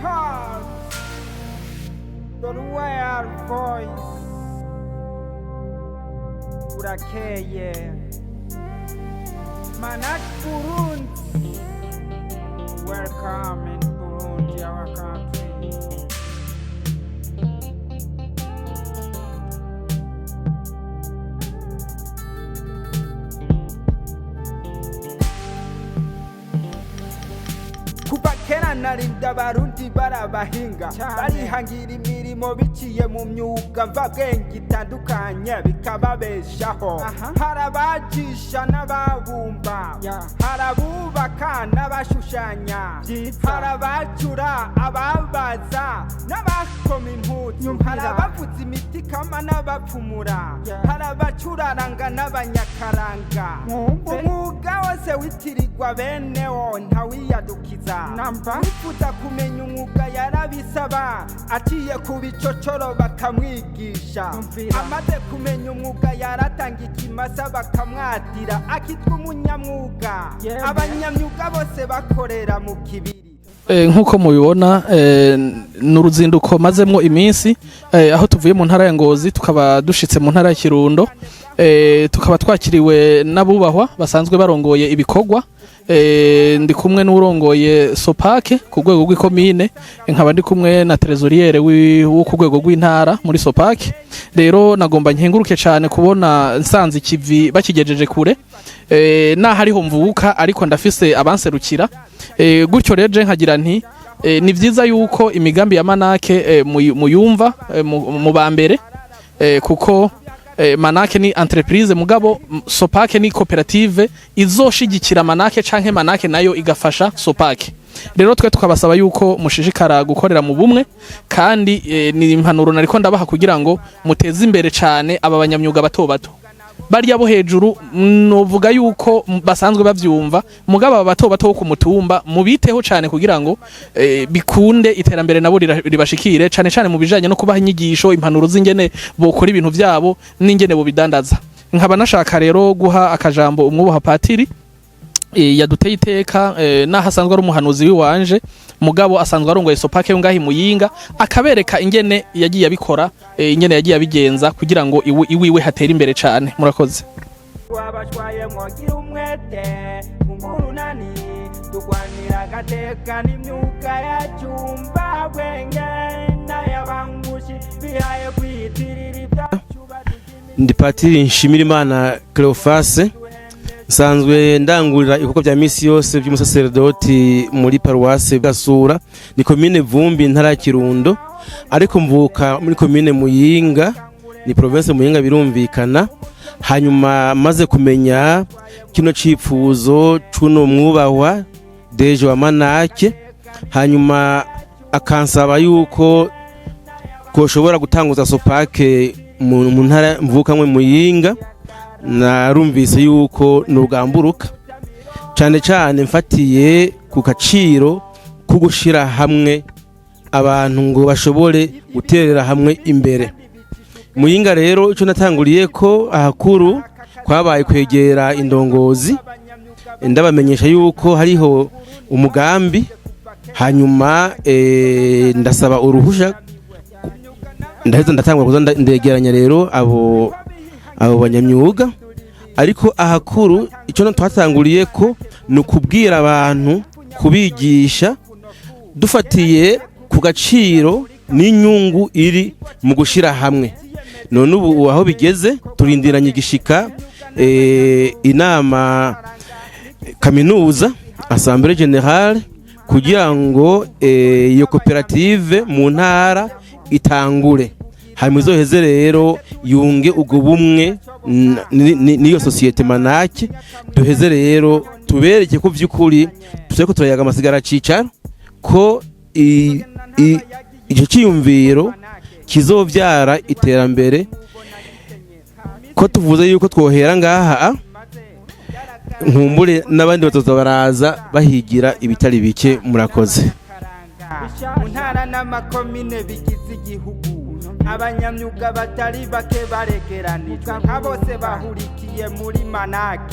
heart, the royal voice, urakeye. MANAAC Burundi, welcome in Burundi, our country. Kuva kera narinda abarundi barabahinga barihangira imirimo biciye mu myuga mvabwenge itandukanye bikababeshaho. Harabajisha n'ababumba, harabubaka n'abashushanya, harabacura ababaza n'abakoma impuzu, harabavuza imiti kama n'abapfumura, harabacuraranga n'abanyakaranga. Umwuga wose witirirwa benewo ntawiyadukiza. Wifuza kumenya umwuga yarabisaba, aciye ku bicocoro bakamwigisha. Amaze kumenya umwuga yaratanga ikimasa bakamwatira, akitwa umunyamwuga. Abanyamyuga bose bakorera mu kibiri. Nkuko mubibona n'uruzinduko mazemwo iminsi aho tuvuye mu ntara ya Ngozi tukaba dushitse mu ntara ya Kirundo, tukaba twakiriwe n'abubahwa basanzwe barongoye ibikorwa. Ndi kumwe n'urongoye SOPAAC ku rwego rw'ikomine, nkaba ndi kumwe na trezoriere wo ku rwego rw'intara muri SOPAAC. Rero nagomba nkenguruke cyane kubona nsanze ikivi bakigejeje kure, naho ariho mvuka ariko ndafise abanserukira. Gutyo rero nkagira nti ni vyiza yuko imigambi ya MANAAC muyumva mu bambere, kuko MANAAC ni entreprise mugabo SOPAAC ni koperative izoshigikira MANAAC canke MANAAC nayo igafasha SOPAAC. Rero twe tukabasaba yuko mushishikara gukorera mu bumwe, kandi ni impanuro nariko ndabaha kugira ngo muteze imbere cane aba banyamyuga bato bato. Bariya bo hejuru novuga yuko basanzwe bavyumva, mugabo bato bato ku mutumba mubiteho cane kugira ngo bikunde iterambere nabo ribashikire cane cane mu bijanye no kubaha inyigisho, impanuro z'ingene bokora ibintu vyabo n'ingene bo bidandaza. Nkaba nashaka rero guha akajambo umwubaha patiri yaduteye iteka, naho asanzwe ari umuhanuzi wiwanje, mugabo asanzwe arongoye SOPAAC yo ngahi Muyinga, akabereka ingene yagiye abikora, ingene yagiye abigenza kugira ngo iwiwe hatera imbere cane. Murakoze. Wabashwaye mwogira umwete umurunani tugwanira agateka n'imyuga yacyumba bwenge n'ayabangushi bihaye kwiyitirira ibyacuba. Ndi patiri Nshimirimana Cleophas, nsanzwe ndangurira ibikorwa bya misi yose by'umusaserdoti muri paruwase Gasura, ni komine Vumbi ntara ya Kirundo, ariko mvuka muri komine Muyinga, ni province Muyinga birumvikana. Hanyuma maze kumenya kino cipfuzo cuno mwubahwa DG wa MANAAC, hanyuma akansaba yuko koshobora gutanguza SOPAAC mu ntara mvukamwe Muyinga. Narumvise yuko nugamburuka cyane cyane mfatiye ku kaciro ko gushira hamwe abantu ngo bashobore guterera hamwe imbere. Muyinga rero ico natanguriye ko ahakuru kwabaye kwegera indongozi, ndabamenyesha yuko hariho umugambi, hanyuma ndasaba uruhusha, ndaheza ndatangwa kuza ndegeranya rero abo banyamyuga. Ariko ahakuru ico twatanguriye ko nukubwira abantu, kubigisha dufatiye ku gaciro n'inyungu iri mu gushira hamwe. None ubu aho bigeze turindiranye igishika inama kaminuza Assemblée Générale kugira ngo iyo koperative mu ntara itangure, hanyuma izoheze rero yunge ubwo bumwe niyo societe MANAAC. Duheze rero tubereke ko vy'ukuri tureko turayaga amasigara cicaro, ko ico ciyumviro kizovyara iterambere, ko tuvuze yuko twohera ngaha nkumbure n'abandi batoza baraza bahigira ibitari bike. Murakoze. Mu ntara n'amakomine bigize igihugu, abanyamyuga batari bake baregeranijwe nka bose bahurikiye muri MANAAC.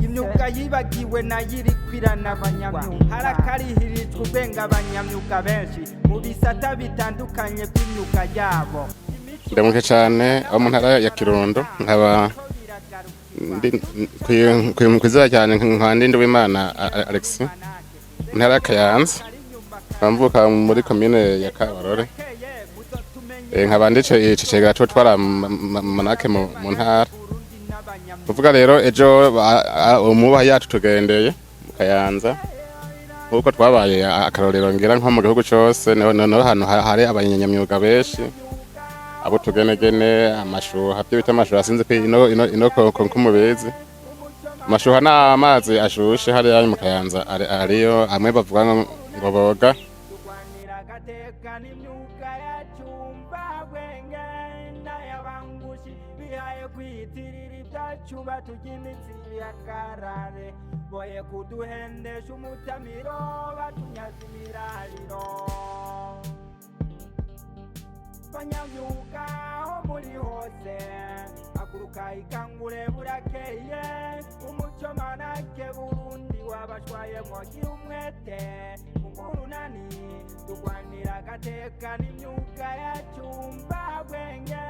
Imyuga yibagiwe nayo iri kwiranabanywa, harakarihirije hagizwe ubwenge abanyamyuga benshi mu bisata bitandukanye by'imyuga yabo. Ndamuke cyane abo mu ntara ya Kirundo nkaba kwizera cyane nkandi w'Imana Alex ntara Kayanza bamvuka muri commune ya Kabarore nkaba ndice icicega cyo twara MANAAC mu ntara kuvuga rero ejo umubaha yacu tugendeye mu Kayanza kuko twabaye akarorero ngira nko mu gihugu cyose no hano hari abanyamyuga benshi abo tugenegene amashuha byo bita amashuha sinzi pe ino kumubezi amashuha na amazi ashushe hari ari mu Kayanza ariyo amwe bavuga ngo boga chuba tujimitsi yakarare boye kuduhendesha umutamiro batunyazimirariro banyamyuga ho muri hose aguruka ikangure burakeye umuco MANAAC Burundi wabashwaye mwogira umwete umurunani tugwanira agateka n'imyuga